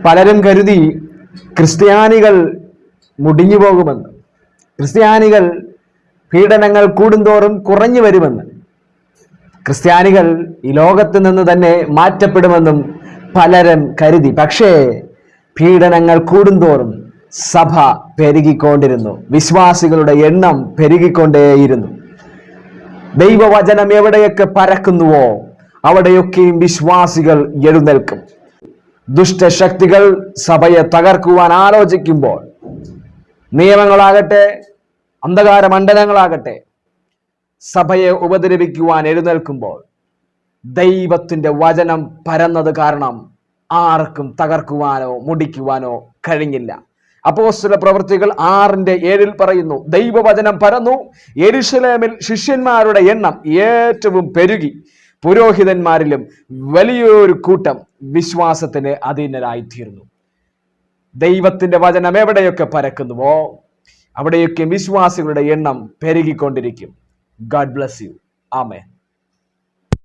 പലരും കരുതി ക്രിസ്ത്യാനികൾ മുടിഞ്ഞു പോകുമെന്ന്, ക്രിസ്ത്യാനികൾ പീഡനങ്ങൾ കൂടുന്തോറും കുറഞ്ഞു വരുമെന്ന്, ക്രിസ്ത്യാനികൾ ഈ ലോകത്ത് നിന്ന് തന്നെ മാറ്റപ്പെടുമെന്നും പലരും കരുതി. പക്ഷേ പീഡനങ്ങൾ കൂടുന്തോറും സഭ പെരുകിക്കൊണ്ടിരുന്നു, വിശ്വാസികളുടെ എണ്ണം പെരുകിക്കൊണ്ടേയിരുന്നു. ദൈവവചനം എവിടെയൊക്കെ പരക്കുന്നുവോ അവിടെയൊക്കെയും വിശ്വാസികൾ എഴുന്നേൽക്കും. ദുഷ്ടശക്തികൾ സഭയെ തകർക്കുവാൻ ആലോചിക്കുമ്പോൾ, നിയമങ്ങളാകട്ടെ അന്ധകാര മണ്ഡലങ്ങളാകട്ടെ സഭയെ ഉപദ്രവിക്കുവാൻ എഴുന്നേൽക്കുമ്പോൾ, ദൈവത്തിന്റെ വചനം പരന്നത് കാരണം ആർക്കും തകർക്കുവാനോ മുടിക്കുവാനോ കഴിഞ്ഞില്ല. അപ്പോസ്തല പ്രവൃത്തികൾ 6:7 പറയുന്നു, ദൈവവചനം പരന്നു, യെരുശലേമിൽ ശിഷ്യന്മാരുടെ എണ്ണം ഏറ്റവും പെരുകി, പുരോഹിതന്മാരിലും വലിയൊരു കൂട്ടം വിശ്വാസത്തിന് അധീനരായിത്തീർന്നു. ദൈവത്തിന്റെ വചനം എവിടെയൊക്കെ പരക്കുന്നുവോ അവിടെയൊക്കെ വിശ്വാസികളുടെ എണ്ണം പെരുകിക്കൊണ്ടിരിക്കും. God bless you. Amen.